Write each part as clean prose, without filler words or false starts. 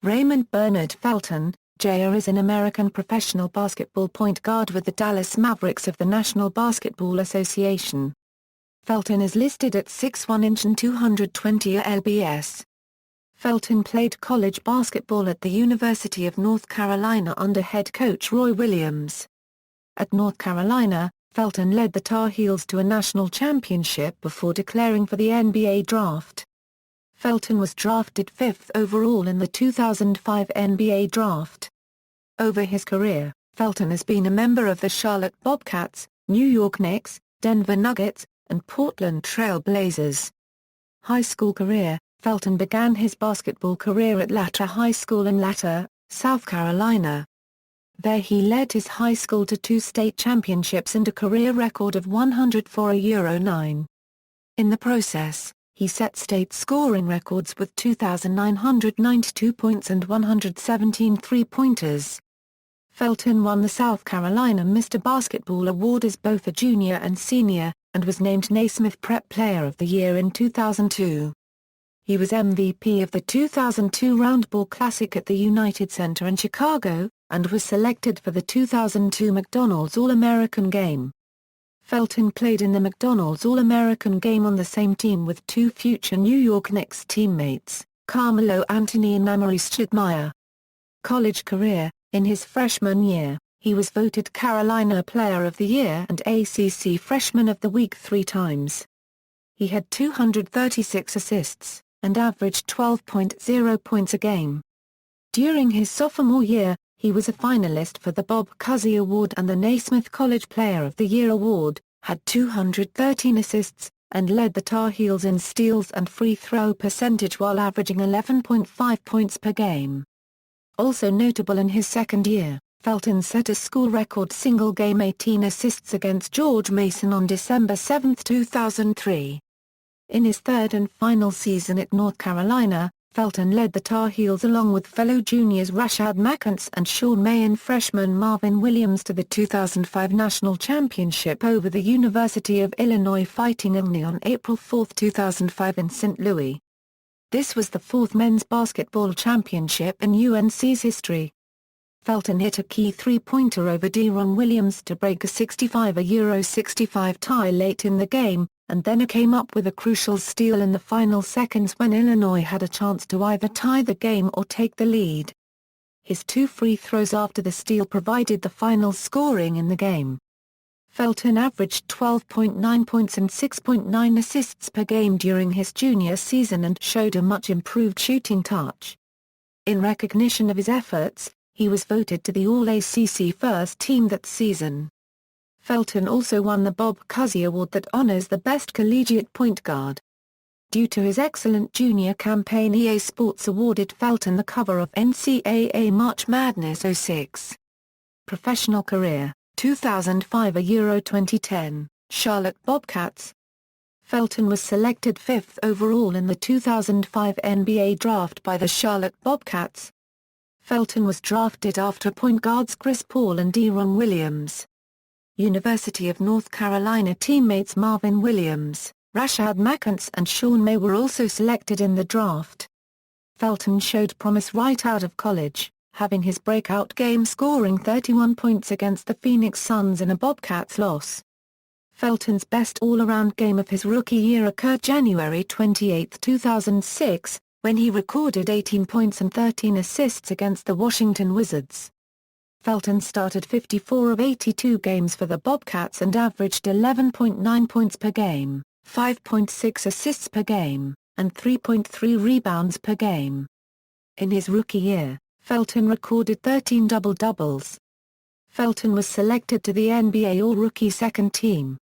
Raymond Bernard Felton, Jr. is an American professional basketball point guard with the Dallas Mavericks of the National Basketball Association. Felton is listed at 6'1" and 220 lbs. Felton played college basketball at the University of North Carolina under head coach Roy Williams. At North Carolina, Felton led the Tar Heels to a national championship before declaring for the NBA draft. Felton was drafted 5th overall in the 2005 NBA draft. Over his career, Felton has been a member of the Charlotte Bobcats, New York Knicks, Denver Nuggets, and Portland Trail Blazers. High school career: Felton began his basketball career at Latra High School in Latra, South Carolina. There he led his high school to 2 state championships and a career record of 104.9. In the process, he set state scoring records with 2,992 points and 117 three-pointers. Felton won the South Carolina Mr. Basketball Award as both a junior and senior, and was named Naismith Prep Player of the Year in 2002. He was MVP of the 2002 Roundball Classic at the United Center in Chicago, and was selected for the 2002 McDonald's All-American Game. Felton played in the McDonald's All-American Game on the same team with 2 future New York Knicks teammates, Carmelo Anthony and Maurice Stoudemire. College career: in his freshman year, he was voted Carolina Player of the Year and ACC Freshman of the Week 3 times. He had 236 assists, and averaged 12.0 points a game. During his sophomore year, he was a finalist for the Bob Cousy Award and the Naismith College Player of the Year Award, had 213 assists, and led the Tar Heels in steals and free throw percentage while averaging 11.5 points per game. Also notable in his second year, Felton set a school record single-game 18 assists against George Mason on December 7, 2003. In his third and final season at North Carolina, Felton led the Tar Heels along with fellow juniors Rashad McCants and Sean May and freshman Marvin Williams to the 2005 National Championship over the University of Illinois Fighting Illini on April 4, 2005 in St. Louis. This was the 4th men's basketball championship in UNC's history. Felton hit a key three-pointer over Deron Williams to break a 65 tie late in the game, and then came up with a crucial steal in the final seconds when Illinois had a chance to either tie the game or take the lead. His 2 free throws after the steal provided the final scoring in the game. Felton averaged 12.9 points and 6.9 assists per game during his junior season and showed a much improved shooting touch. In recognition of his efforts, he was voted to the All-ACC first team that season. Felton also won the Bob Cousy Award that honors the best collegiate point guard. Due to his excellent junior campaign, EA Sports awarded Felton the cover of NCAA March Madness 06. Professional career: 2005 Euro 2010, Charlotte Bobcats. Felton was selected 5th overall in the 2005 NBA draft by the Charlotte Bobcats. Felton was drafted after point guards Chris Paul and Deron Williams. University of North Carolina teammates Marvin Williams, Rashad McCants and Sean May were also selected in the draft. Felton showed promise right out of college, having his breakout game scoring 31 points against the Phoenix Suns in a Bobcats loss. Felton's best all-around game of his rookie year occurred January 28, 2006, when he recorded 18 points and 13 assists against the Washington Wizards. Felton started 54 of 82 games for the Bobcats and averaged 11.9 points per game, 5.6 assists per game, and 3.3 rebounds per game. In his rookie year, Felton recorded 13 double-doubles. Felton was selected to the NBA All-Rookie Second Team.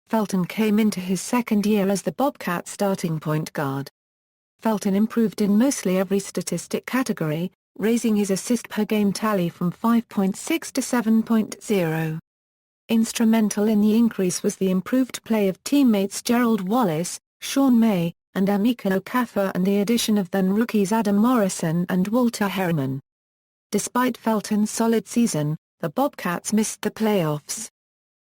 Felton came into his second year as the Bobcats starting point guard. Felton improved in mostly every statistic category, raising his assist per game tally from 5.6 to 7.0. Instrumental in the increase was the improved play of teammates Gerald Wallace, Sean May, and Emeka Okafor and the addition of then-rookies Adam Morrison and Walter Harriman. Despite Felton's solid season, the Bobcats missed the playoffs.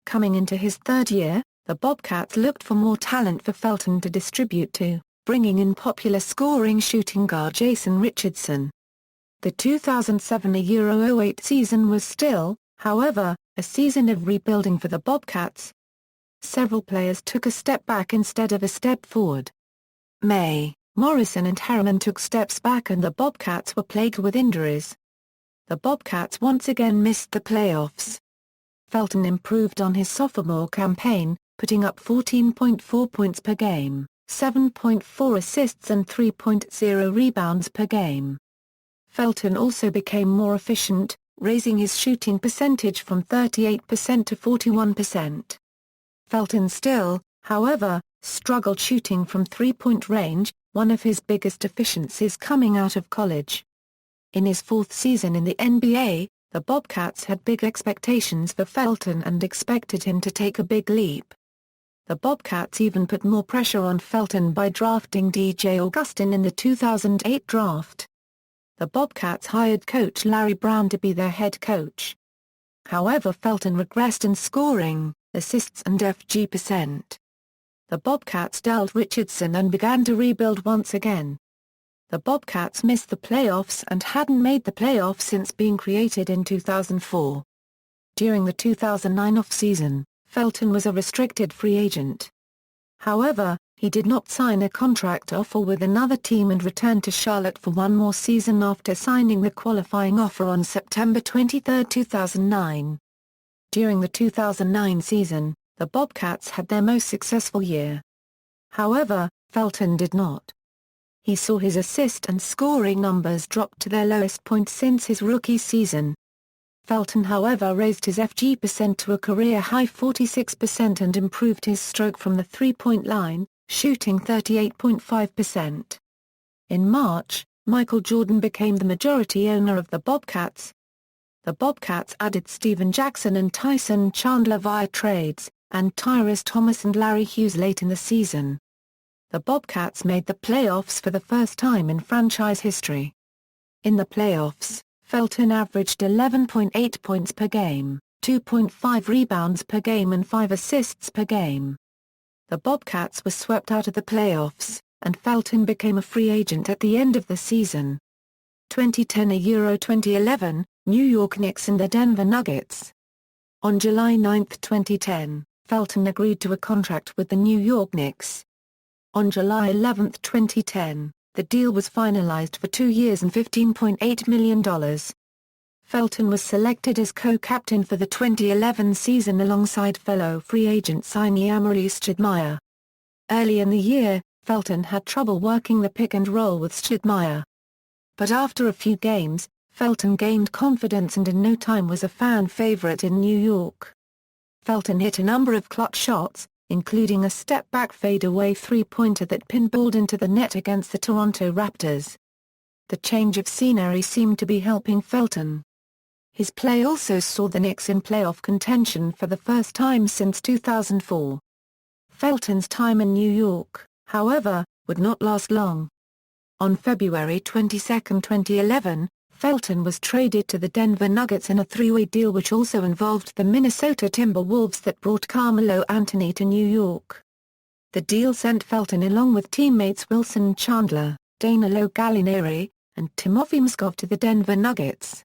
Coming into his third year, the Bobcats looked for more talent for Felton to distribute to, bringing in popular scoring shooting guard Jason Richardson. The 2007-08 season was still, however, a season of rebuilding for the Bobcats. Several players took a step back instead of a step forward. May, Morrison and Harriman took steps back and the Bobcats were plagued with injuries. The Bobcats once again missed the playoffs. Felton improved on his sophomore campaign, putting up 14.4 points per game, 7.4 assists and 3.0 rebounds per game. Felton also became more efficient, raising his shooting percentage from 38% to 41%. Felton still, however, struggled shooting from three-point range, one of his biggest deficiencies coming out of college. In his fourth season in the NBA, the Bobcats had big expectations for Felton and expected him to take a big leap. The Bobcats even put more pressure on Felton by drafting DJ Augustin in the 2008 draft. The Bobcats hired coach Larry Brown to be their head coach. However, Felton regressed in scoring, assists and FG%. The Bobcats dealt Richardson and began to rebuild once again. The Bobcats missed the playoffs and hadn't made the playoffs since being created in 2004. During the 2009 off-season, Felton was a restricted free agent. However, he did not sign a contract offer with another team and returned to Charlotte for one more season after signing the qualifying offer on September 23, 2009. During the 2009 season, the Bobcats had their most successful year. However, Felton did not. He saw his assist and scoring numbers drop to their lowest point since his rookie season. Felton however raised his FG% to a career-high 46% and improved his stroke from the three-point line, shooting 38.5%. In March, Michael Jordan became the majority owner of the Bobcats. The Bobcats added Steven Jackson and Tyson Chandler via trades, and Tyrese Thomas and Larry Hughes late in the season. The Bobcats made the playoffs for the first time in franchise history. In the playoffs, Felton averaged 11.8 points per game, 2.5 rebounds per game and 5 assists per game. The Bobcats were swept out of the playoffs, and Felton became a free agent at the end of the season. 2010-2011, New York Knicks and the Denver Nuggets. On July 9, 2010, Felton agreed to a contract with the New York Knicks. On July 11, 2010, the deal was finalized for 2 years and $15.8 million. Felton was selected as co-captain for the 2011 season alongside fellow free agent signee Maurice Stoudemire. Early in the year, Felton had trouble working the pick and roll with Stoudemire. But after a few games, Felton gained confidence and in no time was a fan favorite in New York. Felton hit a number of clutch shots, including a step-back fadeaway three-pointer that pinballed into the net against the Toronto Raptors. The change of scenery seemed to be helping Felton. His play also saw the Knicks in playoff contention for the first time since 2004. Felton's time in New York, however, would not last long. On February 22, 2011, Felton was traded to the Denver Nuggets in a three-way deal which also involved the Minnesota Timberwolves that brought Carmelo Anthony to New York. The deal sent Felton along with teammates Wilson Chandler, Danilo Gallinari, and Timofey Mozgov to the Denver Nuggets.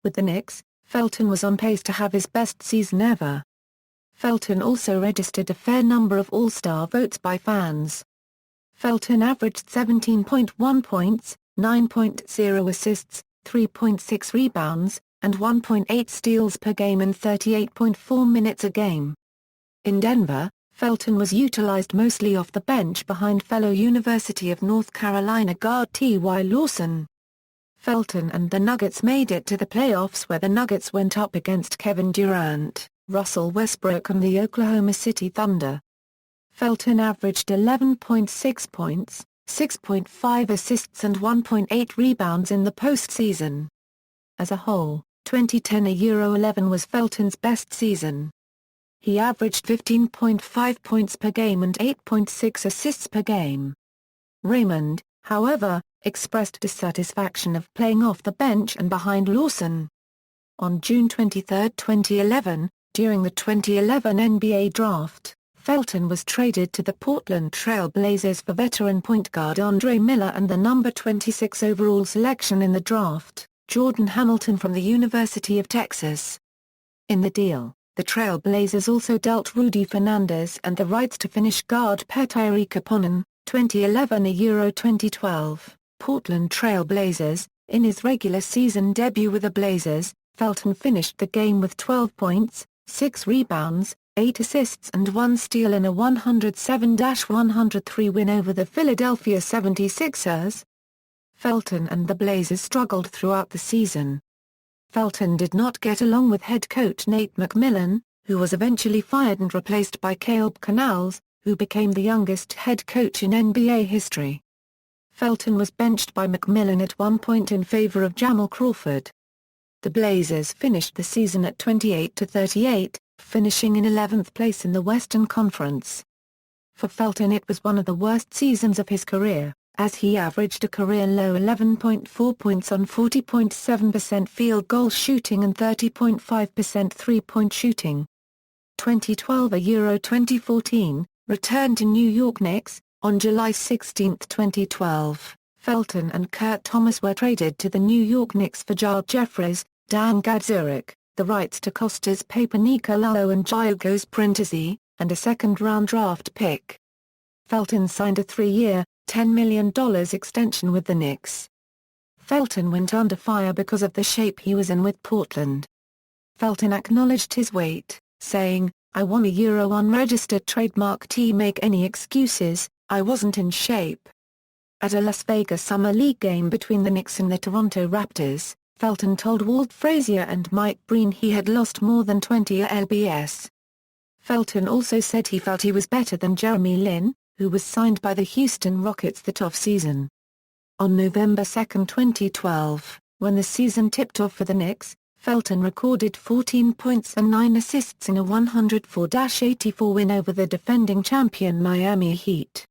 With the Knicks, Felton was on pace to have his best season ever. Felton also registered a fair number of All-Star votes by fans. Felton averaged 17.1 points, 9.0 assists, 3.6 rebounds, and 1.8 steals per game in 38.4 minutes a game. In Denver, Felton was utilized mostly off the bench behind fellow University of North Carolina guard T.Y. Lawson. Felton and the Nuggets made it to the playoffs where the Nuggets went up against Kevin Durant, Russell Westbrook and the Oklahoma City Thunder. Felton averaged 11.6 points, 6.5 assists and 1.8 rebounds in the postseason. As a whole, 2010-11 was Felton's best season. He averaged 15.5 points per game and 8.6 assists per game. Raymond, however, expressed dissatisfaction of playing off the bench and behind Lawson. On June 23, 2011, during the 2011 NBA Draft, Felton was traded to the Portland Trail Blazers for veteran point guard Andre Miller and the number 26 overall selection in the draft, Jordan Hamilton from the University of Texas. In the deal, the Trail Blazers also dealt Rudy Fernandez and the rights to finish guard Petteri Kaponen, 2011 Euro 2012, Portland Trail Blazers. In his regular season debut with the Blazers, Felton finished the game with 12 points, 6 rebounds, 8 assists and 1 steal in a 107-103 win over the Philadelphia 76ers. Felton and the Blazers struggled throughout the season. Felton did not get along with head coach Nate McMillan, who was eventually fired and replaced by Caleb Canals, who became the youngest head coach in NBA history. Felton was benched by McMillan at one point in favor of Jamal Crawford. The Blazers finished the season at 28-38, finishing in 11th place in the Western Conference. For Felton it was one of the worst seasons of his career, as he averaged a career-low 11.4 points on 40.7% field goal shooting and 30.5% three-point shooting. 2012 Euro 2014, returned to New York Knicks. On July 16, 2012, Felton and Kurt Thomas were traded to the New York Knicks for Jar Jeffries, Dan Gadzuric, the rights to Costas Papanikolaou and Giorgos Printezi, and a second-round draft pick. Felton signed a 3-year, $10 million extension with the Knicks. Felton went under fire because of the shape he was in with Portland. Felton acknowledged his weight, saying, "I won a Euro unregistered trademark T. Make any excuses, I wasn't in shape." At a Las Vegas Summer League game between the Knicks and the Toronto Raptors, Felton told Walt Frazier and Mike Breen he had lost more than 20 lbs. Felton also said he felt he was better than Jeremy Lin, who was signed by the Houston Rockets that off-season. On November 2, 2012, when the season tipped off for the Knicks, Felton recorded 14 points and 9 assists in a 104-84 win over the defending champion Miami Heat.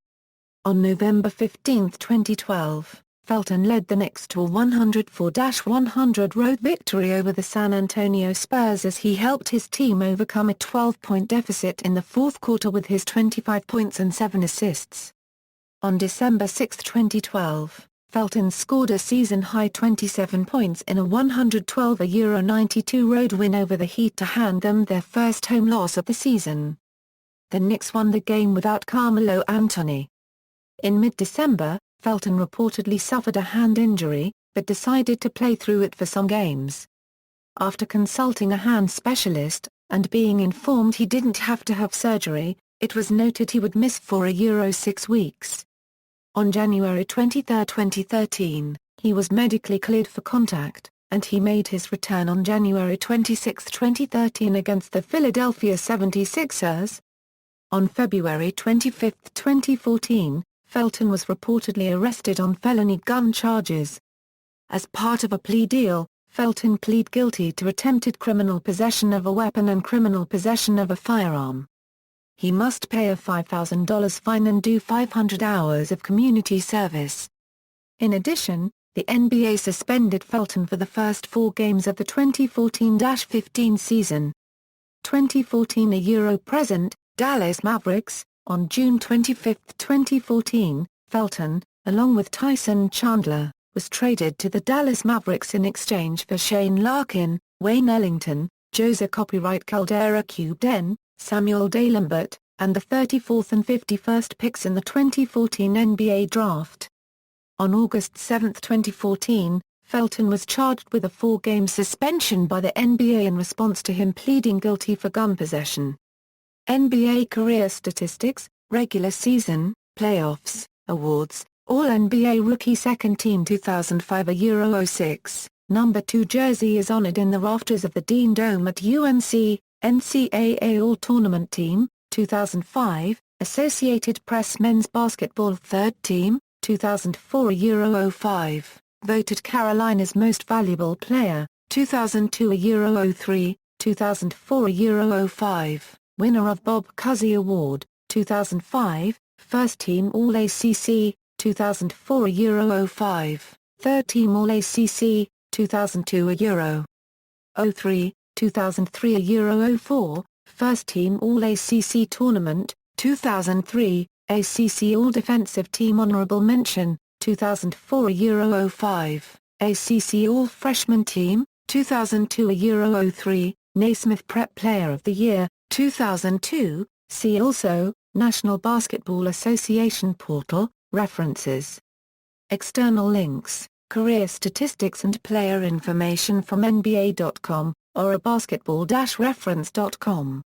On November 15, 2012, Felton led the Knicks to a 104-100 road victory over the San Antonio Spurs as he helped his team overcome a 12-point deficit in the fourth quarter with his 25 points and 7 assists. On December 6, 2012, Felton scored a season-high 27 points in a 112-92 road win over the Heat to hand them their first home loss of the season. The Knicks won the game without Carmelo Anthony. In mid-December, Felton reportedly suffered a hand injury, but decided to play through it for some games. After consulting a hand specialist, and being informed he didn't have to have surgery, it was noted he would miss for a Euro 6 weeks. On January 23, 2013, he was medically cleared for contact, and he made his return on January 26, 2013 against the Philadelphia 76ers. On February 25, 2014, Felton was reportedly arrested on felony gun charges. As part of a plea deal, Felton pleaded guilty to attempted criminal possession of a weapon and criminal possession of a firearm. He must pay a $5,000 fine and do 500 hours of community service. In addition, the NBA suspended Felton for the first 4 games of the 2014-15 season. 2014 Euro present, Dallas Mavericks. On June 25, 2014, Felton, along with Tyson Chandler, was traded to the Dallas Mavericks in exchange for Shane Larkin, Wayne Ellington, Jose Copyright Caldera Cubden, Samuel Dalembert, and the 34th and 51st picks in the 2014 NBA Draft. On August 7, 2014, Felton was charged with a 4-game suspension by the NBA in response to him pleading guilty for gun possession. NBA career statistics, regular season, playoffs, awards, All-NBA Rookie Second Team 2005 a Euro 06, number 2 jersey is honored in the rafters of the Dean Dome at UNC, NCAA All-Tournament Team, 2005, Associated Press Men's Basketball Third Team, 2004 a Euro 05, voted Carolina's Most Valuable Player, 2002 a Euro 03, 2004 a Euro 05. Winner of Bob Cousy Award, 2005, First Team All-ACC, 2004 a Euro 05, Third Team All-ACC, 2002 a Euro 03, 2003 a Euro 04, First Team All-ACC Tournament, 2003, ACC All-Defensive Team Honorable Mention, 2004 a Euro 05, ACC All-Freshman Team, 2002 a Euro 03, Naismith Prep Player of the Year, 2002, see also, National Basketball Association Portal, References. External links, career statistics and player information from NBA.com, or a basketball-reference.com.